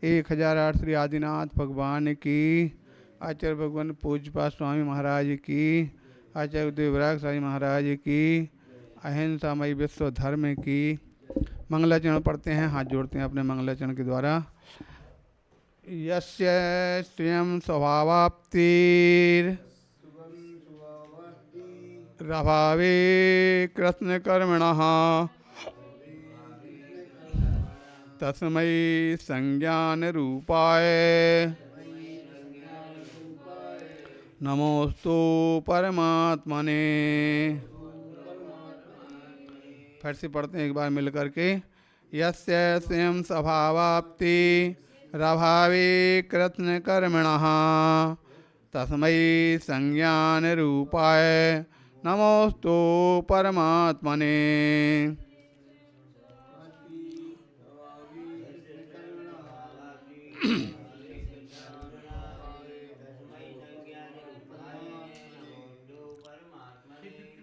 1008 श्री आदिनाथ भगवान की, आचार्य भगवान पूज्यपाद स्वामी महाराज की, आचार्य देवराग स्वामी महाराज की, अहिंसामयी विश्व धर्म की। मंगलाचरण पढ़ते हैं, हाथ जोड़ते हैं अपने मंगलाचरण के द्वारा। यस्य स्वयं स्वभावाप्तिर रभावे कृष्ण कर्मणः तस्मै संज्ञान रूपाय नमोस्तु परमात्मने। फिर से पढ़ते हैं एक बार मिल करके। यस्य स्वयं स्वभावाप्ति रभावे कृष्ण कर्मणः तस्मै संज्ञान रूपाय नमोस्तु परमात्मने।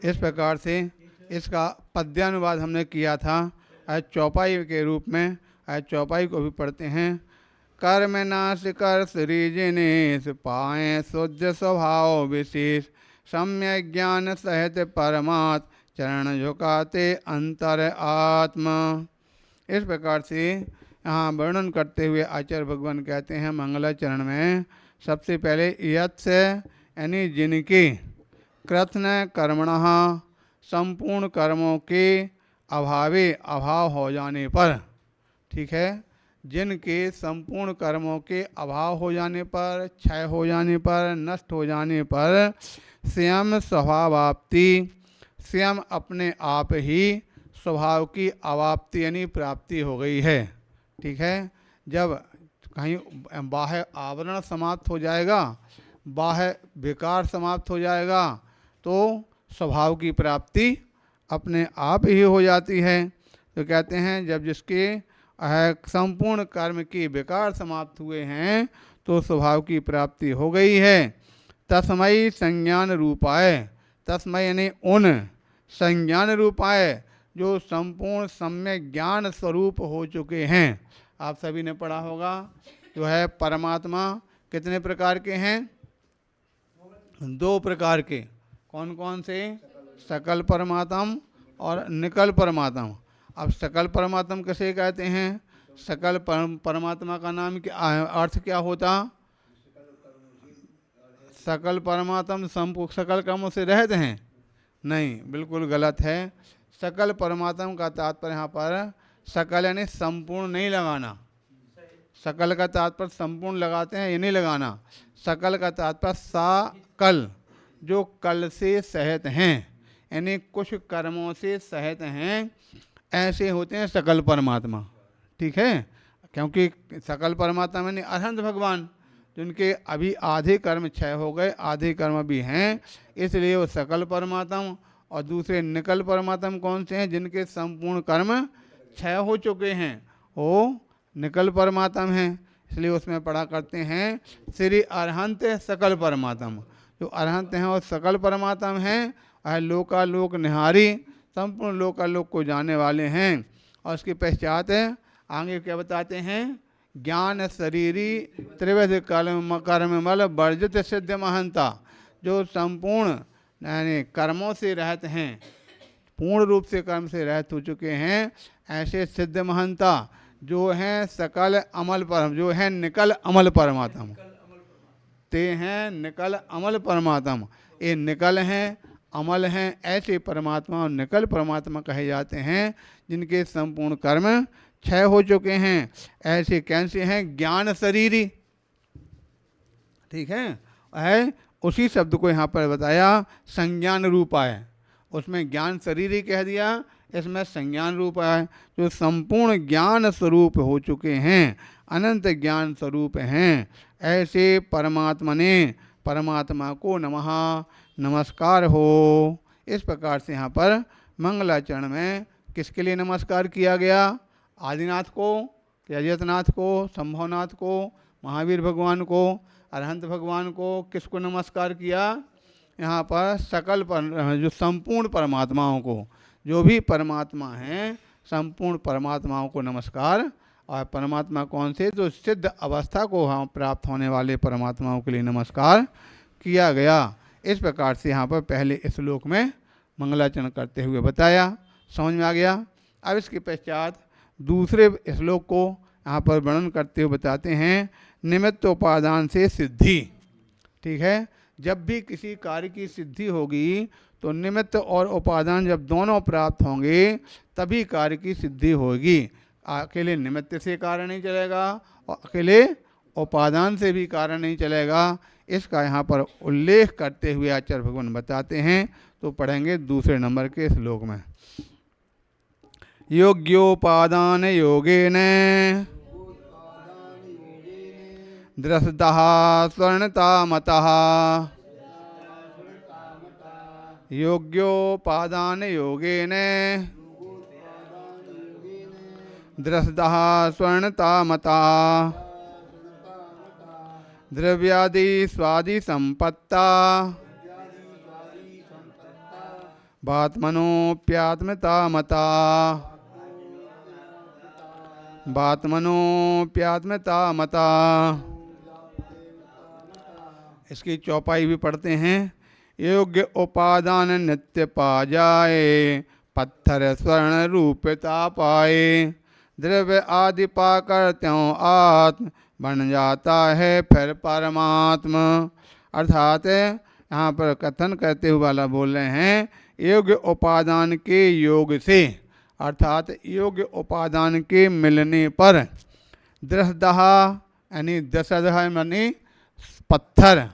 इस प्रकार से इसका पद्यानुवाद हमने किया था चौपाई के रूप में। चौपाई को भी पढ़ते हैं। कर्म नाश कर श्री जिनेश पाए शुद्ध स्वभाव विशेष सम्यक ज्ञान सहित परमात्म चरण झुकाते अंतर आत्मा। इस प्रकार से यहाँ वर्णन करते हुए आचार्य भगवान कहते हैं मंगलाचरण में सबसे पहले यत् यानी जिनके कृत्न कर्मणः संपूर्ण कर्मों के अभावे अभाव हो जाने पर, ठीक है, जिनके संपूर्ण कर्मों के अभाव हो जाने पर, क्षय हो जाने पर, नष्ट हो जाने पर स्वयं स्वभावाप्ति स्वयं अपने आप ही स्वभाव की अवाप्ति यानी प्राप्ति हो गई है। ठीक है, जब कहीं बाह्य आवरण समाप्त हो जाएगा, बाह्य विकार समाप्त हो जाएगा, तो स्वभाव की प्राप्ति अपने आप ही हो जाती है। तो कहते हैं जब जिसके संपूर्ण कर्म के विकार समाप्त हुए हैं तो स्वभाव की प्राप्ति हो गई है। तस्मै संज्ञान रूपाय, तस्मै यानी उन, संज्ञान रूपाय जो संपूर्ण सम्यक ज्ञान स्वरूप हो चुके हैं। आप सभी ने पढ़ा होगा जो है परमात्मा कितने प्रकार के हैं? 2 प्रकार के। कौन कौन से? सकल परमात्म और निकल परमात्म। अब सकल परमात्म किसे कहते हैं? सकल परमात्मा का नाम क्या, अर्थ क्या होता? सकल परमात्म सकल कर्मों से रहित हैं? नहीं, बिल्कुल गलत है। सकल परमात्म का तात्पर्य यहाँ पर सकल यानी संपूर्ण नहीं लगाना। सकल का तात्पर्य संपूर्ण लगाते हैं, ये नहीं लगाना। सकल का तात्पर्य सकल, जो कल से सहित हैं, यानी कुछ कर्मों से सहित हैं, ऐसे होते हैं सकल परमात्मा। ठीक है, क्योंकि सकल परमात्मा यानी अरहंत भगवान, जिनके अभी आधे कर्म क्षय हो गए, आधे कर्म भी हैं, इसलिए वो सकल परमात्मा। और दूसरे निकल परमात्मा कौन से हैं? जिनके संपूर्ण कर्म क्षय हो चुके हैं, वो निकल परमात्मा हैं। इसलिए उसमें पढ़ा करते हैं श्री अरहंत सकल परमात्मा। जो अरहंत हैं वो सकल परमात्मा हैं, और लोकालोक निहारी, संपूर्ण लोकालोक को जाने वाले हैं। और उसके पश्चात आगे क्या बताते हैं? ज्ञान शरीरी त्रिविध कर्म मल वर्जित सिद्ध महंता, जो संपूर्ण यानी कर्मों से रहित हैं, पूर्ण रूप से कर्म से रहित हो चुके हैं, ऐसे सिद्ध महंता जो हैं सकल अमल परम, जो है निकल अमल परमात्मा, ते हैं निकल अमल परमात्मा। ये निकल हैं, अमल हैं, ऐसे परमात्मा और निकल परमात्मा कहे जाते हैं जिनके संपूर्ण कर्म क्षय हो चुके हैं। ऐसे कैसे हैं? ज्ञान शरीरी। ठीक है, उसी शब्द को यहाँ पर बताया संज्ञान रूपा है। उसमें ज्ञान शरीरी कह दिया, इसमें संज्ञान रूप है, जो संपूर्ण ज्ञान स्वरूप हो चुके हैं, अनंत ज्ञान स्वरूप हैं। ऐसे परमात्मा ने, परमात्मा को नमः, नमस्कार हो। इस प्रकार से यहाँ पर मंगलाचरण में किसके लिए नमस्कार किया गया? आदिनाथ को, अजयतनाथ को, संभवनाथ को, महावीर भगवान को, अरहंत भगवान को। किसको नमस्कार किया? यहाँ पर सकल जो संपूर्ण परमात्माओं को, जो भी परमात्मा हैं, संपूर्ण परमात्माओं को नमस्कार। और परमात्मा कौन से? तो सिद्ध अवस्था को हम प्राप्त होने वाले परमात्माओं के लिए नमस्कार किया गया। इस प्रकार से यहाँ पर पहले इस श्लोक में मंगलाचरण करते हुए बताया। समझ में आ गया। अब इसके पश्चात दूसरे श्लोक को यहाँ पर वर्णन करते हुए बताते हैं, निमित्त उपादान से सिद्धि। ठीक है, जब भी किसी कार्य की सिद्धि होगी तो निमित्त और उपादान जब दोनों प्राप्त होंगे तभी कार्य की सिद्धि होगी। अकेले निमित्त से कार्य नहीं चलेगा और अकेले उपादान से भी कार्य नहीं चलेगा। इसका यहाँ पर उल्लेख करते हुए आचार्य भगवान बताते हैं। तो पढ़ेंगे दूसरे नंबर के श्लोक में। योग्योपादान योगेन दृष्टः स्वर्णतामतः। योग्योपादान योगेन दृष्टः स्वर्णतामतः। द्रव्यादि स्वादि संपत्ता बात्मनोप्यात्मता मता। बात्मनोप्यात्मता मता। इसकी चौपाई भी पढ़ते हैं। योग्य उपादान नित्य पा जाए, पत्थर स्वर्ण रूपता पाए। द्रव्य आदि पाकर त्यों आत्म बन जाता है फिर परमात्मा। अर्थात यहाँ पर कथन करते हुए वाला बोल रहे हैं, योग्य उपादान के योग से, अर्थात योग्य उपादान के मिलने पर, दृष्टः यानी दशदह यानी पत्थर।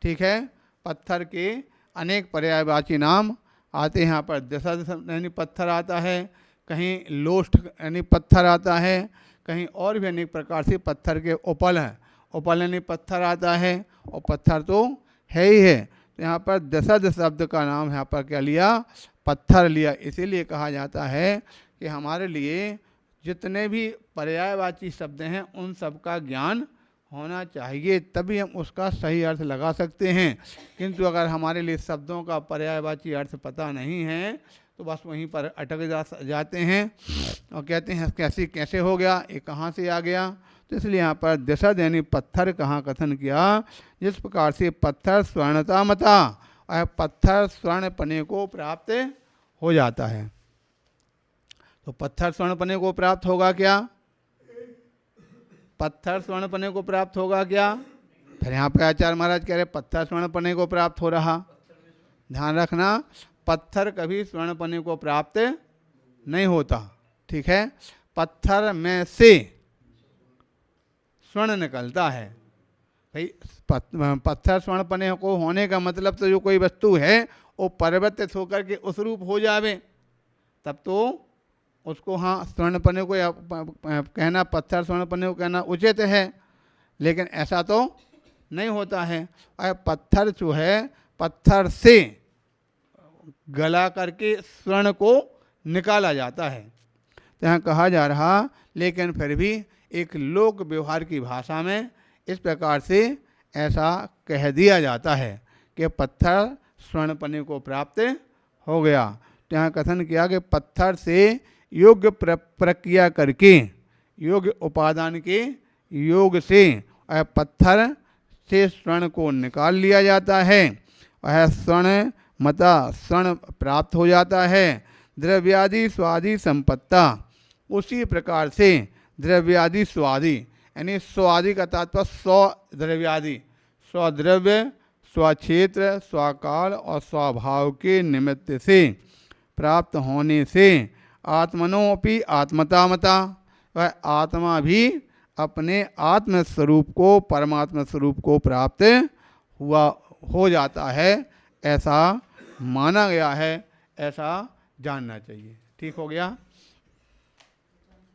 ठीक है, पत्थर के अनेक पर्यायवाची नाम आते हैं। यहाँ पर दशदह यानी पत्थर आता है, कहीं लोष्ठ यानी पत्थर आता है, कहीं और भी अनेक प्रकार से पत्थर के उपल है। उपल यानी पत्थर आता है और पत्थर तो है ही है। तो यहाँ पर दशद शब्द का नाम यहाँ पर क्या लिया? पत्थर लिया। इसीलिए कहा जाता है कि हमारे लिए जितने भी पर्यायवाची शब्द हैं उन सब का ज्ञान होना चाहिए, तभी हम उसका सही अर्थ लगा सकते हैं। किंतु अगर हमारे लिए शब्दों का पर्यायवाची अर्थ पता नहीं है तो बस वहीं पर अटक जाते हैं और कहते हैं कैसे हो गया, ये कहाँ से आ गया। तो इसलिए यहाँ पर दशद यानी पत्थर कहाँ कथन किया, जिस प्रकार से पत्थर स्वर्णता मता, और पत्थर स्वर्ण पने को प्राप्त हो जाता है। तो पत्थर स्वर्ण पने को प्राप्त होगा क्या? पत्थर स्वर्ण पने को प्राप्त होगा क्या? फिर यहाँ पे आचार्य महाराज कह रहे पत्थर स्वर्ण पने को प्राप्त हो रहा। ध्यान रखना, पत्थर कभी स्वर्ण पने को प्राप्त नहीं होता। ठीक है, पत्थर में से स्वर्ण निकलता है। भाई पत्थर स्वर्ण पने को होने का मतलब तो जो कोई वस्तु है वो परिवर्तित होकर के उस रूप हो जावे, तब तो उसको हाँ स्वर्ण पने को या कहना, पत्थर स्वर्ण पने को कहना उचित है। लेकिन ऐसा तो नहीं होता है। और पत्थर जो है, पत्थर से गला करके स्वर्ण को निकाला जाता है। तो यहाँ कहा जा रहा, लेकिन फिर भी एक लोक व्यवहार की भाषा में इस प्रकार से ऐसा कह दिया जाता है कि पत्थर स्वर्ण पने को प्राप्त हो गया। तो यहाँ कथन किया कि पत्थर से योग्य प्रक्रिया करके, योग्य उपादान के योग से पत्थर से स्वर्ण को निकाल लिया जाता है। वह स्वर्ण मता स्वर्ण प्राप्त हो जाता है। द्रव्यादि स्वादि संपत्ता, उसी प्रकार से द्रव्यादि स्वादि यानी स्वादि का तात्पर्य स्व द्रव्यादि, स्वद्रव्य स्वक्षेत्र स्वकाल और स्वभाव के निमित्त से प्राप्त होने से आत्मनोपि आत्मता मता, वह आत्मा भी अपने आत्म स्वरूप को, परमात्मा स्वरूप को प्राप्त हो जाता है। ऐसा माना गया है, ऐसा जानना चाहिए। ठीक हो गया।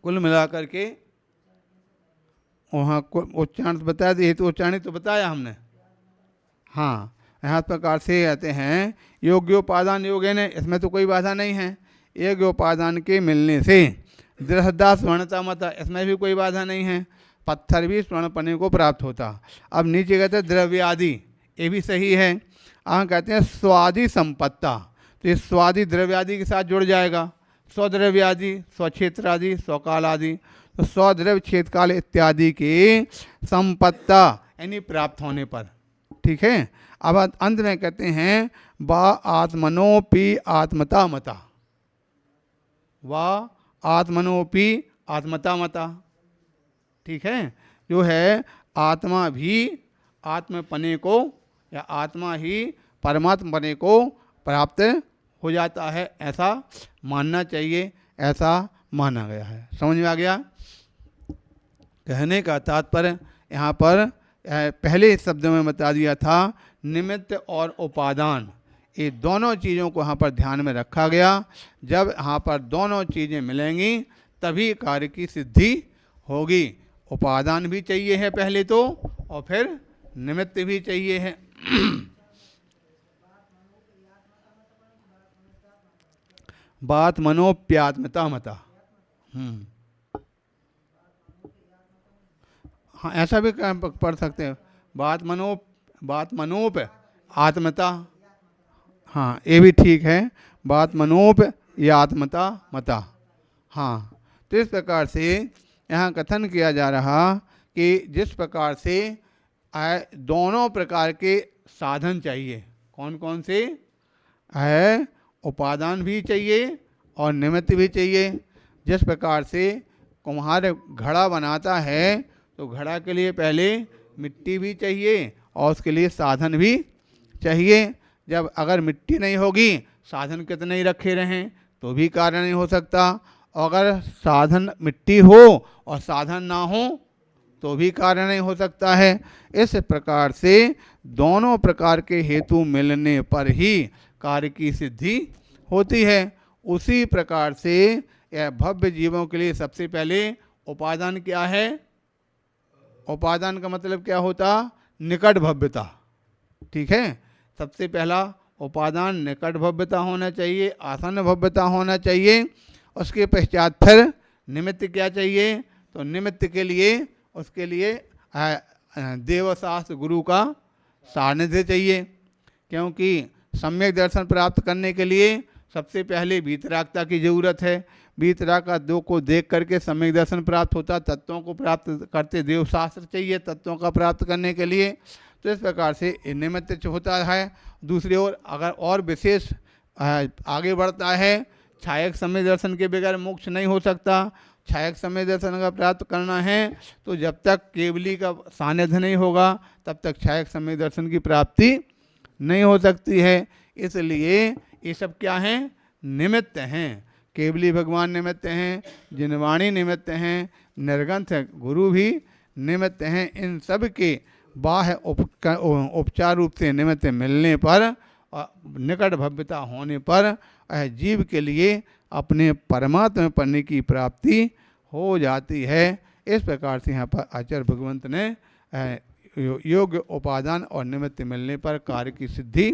कुल मिलाकर के वहाँ उच्चारण बता दिए, तो उच्चारण तो बताया हमने। हाँ, यहाँ प्रकार से कहते हैं योग्योपादान योगे ने, इसमें तो कोई बाधा नहीं है। योग्योपादान के मिलने से दृष्टः स्वर्णता मता, इसमें भी कोई बाधा नहीं है। पत्थर भी स्वर्ण पने को प्राप्त होता। अब नीचे कहते हैं द्रव्य आदि, ये भी सही है। यहाँ कहते हैं स्वादि संपत्ता, तो ये स्वादि द्रव्य आदि के साथ जुड़ जाएगा। स्वद्रव्य आदि, स्वक्षेत्र आदि, स्वकाल आदि। तो स्वद्रव्य छेदकाल इत्यादि की संपत्ता यानी प्राप्त होने पर। ठीक है। अब अंत में कहते हैं वा आत्मनोपि आत्मता मता, वा आत्मनोपि आत्मता मता। ठीक है। जो है आत्मा भी आत्मपने को या आत्मा ही परमात्मपने को प्राप्त हो जाता है, ऐसा मानना चाहिए, ऐसा माना गया है। समझ में आ गया? कहने का तात्पर्य यहाँ पर पहले इस शब्द में बता दिया था, निमित्त और उपादान, ये दोनों चीज़ों को यहाँ पर ध्यान में रखा गया। जब यहाँ पर दोनों चीज़ें मिलेंगी तभी कार्य की सिद्धि होगी। उपादान भी चाहिए है पहले तो, और फिर निमित्त भी चाहिए है। बात मनोप्यात्मता मता। हाँ, ऐसा भी पढ़ सकते हैं, बात मनोप आत्मता। हाँ, ये भी ठीक है, बात मनोप या आत्मता मता। हाँ, तो इस प्रकार से यहाँ कथन किया जा रहा कि जिस प्रकार से दोनों प्रकार के साधन चाहिए, कौन कौन से है, उपादान भी चाहिए और निमित्त भी चाहिए। जिस प्रकार से कुम्हार घड़ा बनाता है तो घड़ा के लिए पहले मिट्टी भी चाहिए और उसके लिए साधन भी चाहिए। जब अगर मिट्टी नहीं होगी, साधन कितने ही रखे रहें तो भी कार्य नहीं हो सकता। अगर साधन मिट्टी हो और साधन ना हो तो भी कार्य नहीं हो सकता है। इस प्रकार से दोनों प्रकार के हेतु मिलने पर ही कार्य की सिद्धि होती है। उसी प्रकार से यह भव्य जीवों के लिए सबसे पहले उपादान क्या है? उपादान का मतलब क्या होता? निकट भव्यता। ठीक है। सबसे पहला उपादान निकट भव्यता होना चाहिए, आसन्न भव्यता होना चाहिए। उसके पश्चात फिर निमित्त क्या चाहिए? तो निमित्त के लिए उसके लिए देवशास्त्र गुरु का सानिध्य चाहिए, क्योंकि सम्यक दर्शन प्राप्त करने के लिए सबसे पहले वीतरागता की जरूरत है। वीतराग दो को देख करके सम्यक दर्शन प्राप्त होता, तत्वों को प्राप्त करते देवशास्त्र चाहिए तत्वों का प्राप्त करने के लिए। तो इस प्रकार से निमित्त होता है। दूसरी ओर अगर और विशेष आगे बढ़ता है, छायक सम्यक दर्शन के बगैर मोक्ष नहीं हो सकता। छायक सम्यक दर्शन का प्राप्त करना है तो जब तक केवली का सानिध्य नहीं होगा तब तक छायक सम्यक दर्शन की प्राप्ति नहीं हो सकती है। इसलिए ये सब क्या हैं? निमित्त हैं। केवली भगवान निमित्त हैं, जिनवाणी निमित्त हैं, निर्गंथ गुरु भी निमित्त हैं। इन सब के बाह्य उपचार रूप से निमित्त मिलने पर, निकट भव्यता होने पर जीव के लिए अपने परमात्मा पन्ने की प्राप्ति हो जाती है। इस प्रकार से यहाँ पर आचार्य भगवंत ने योग्य उपादान और निमित्त मिलने पर कार्य की सिद्धि,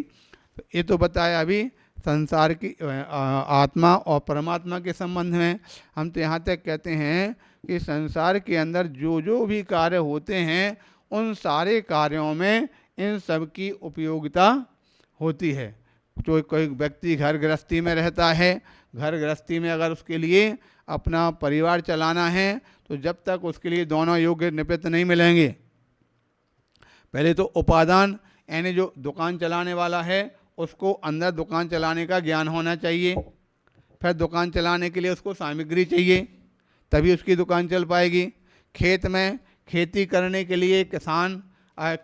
ये तो बताया अभी संसार की आत्मा और परमात्मा के संबंध में। हम तो यहाँ तक कहते हैं कि संसार के अंदर जो जो भी कार्य होते हैं उन सारे कार्यों में इन सब की उपयोगिता होती है। जो कोई व्यक्ति घर गृहस्थी में रहता है, घर गृहस्थी में अगर उसके लिए अपना परिवार चलाना है तो जब तक उसके लिए दोनों योग्य निमित्त नहीं मिलेंगे, पहले तो उपादान यानी जो दुकान चलाने वाला है उसको अंदर दुकान चलाने का ज्ञान होना चाहिए। फिर दुकान चलाने के लिए उसको सामग्री चाहिए, तभी उसकी दुकान चल पाएगी। खेत में खेती करने के लिए किसान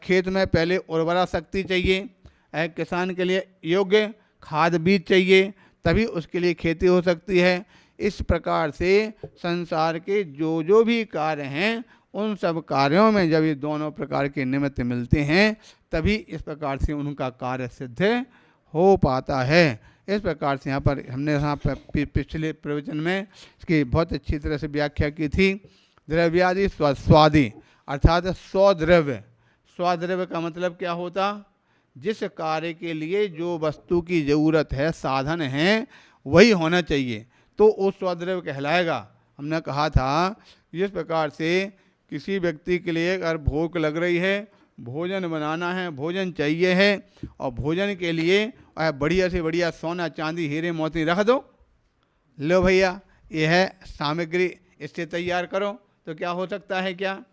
खेत में पहले उर्वरा शक्ति चाहिए, किसान के लिए योग्य खाद बीज चाहिए, तभी उसके लिए खेती हो सकती है। इस प्रकार से संसार के जो जो भी कार्य हैं उन सब कार्यों में जब ये दोनों प्रकार के निमित्त मिलते हैं तभी इस प्रकार से उनका कार्य सिद्ध हो पाता है। इस प्रकार से यहाँ पर हमने यहाँ पर पिछले प्रवचन में इसकी बहुत अच्छी तरह से व्याख्या की थी। द्रव्यादि स्वादि अर्थात स्वद्रव्य। स्वद्रव्य का मतलब क्या होता? जिस कार्य के लिए जो वस्तु की ज़रूरत है, साधन है, वही होना चाहिए तो वो स्वद्रव्य कहलाएगा। हमने कहा था जिस प्रकार से किसी व्यक्ति के लिए अगर भूख लग रही है, भोजन बनाना है, भोजन चाहिए है और भोजन के लिए बढ़िया से बढ़िया सोना चांदी हीरे मोती रख दो, लो भैया ये है सामग्री, इससे तैयार करो, तो क्या हो सकता है? क्या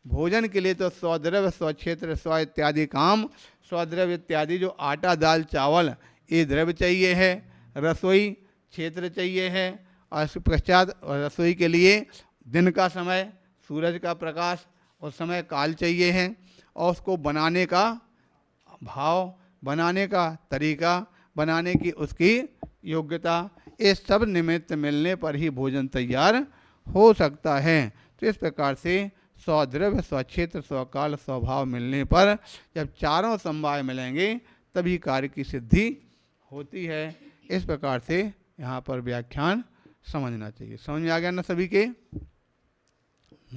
भोजन के लिए तो स्वद्रव्य, स्वक्षेत्र, स्व इत्यादि काम, स्वद्रव्य इत्यादि जो आटा, दाल, चावल ये द्रव्य चाहिए है, रसोई क्षेत्र चाहिए है, और इसके पश्चात रसोई के लिए दिन का समय, सूरज का प्रकाश और समय काल चाहिए है, और उसको बनाने का भाव, बनाने का तरीका, बनाने की उसकी योग्यता, ये सब निमित्त मिलने पर ही भोजन तैयार हो सकता है। तो इस प्रकार से स्वद्रव्य, स्वक्षेत्र, स्वकाल, स्वभाव मिलने पर जब चारों समवाय मिलेंगे तभी कार्य की सिद्धि होती है। इस प्रकार से यहाँ पर व्याख्यान समझना चाहिए। समझ में आ गया ना सभी के?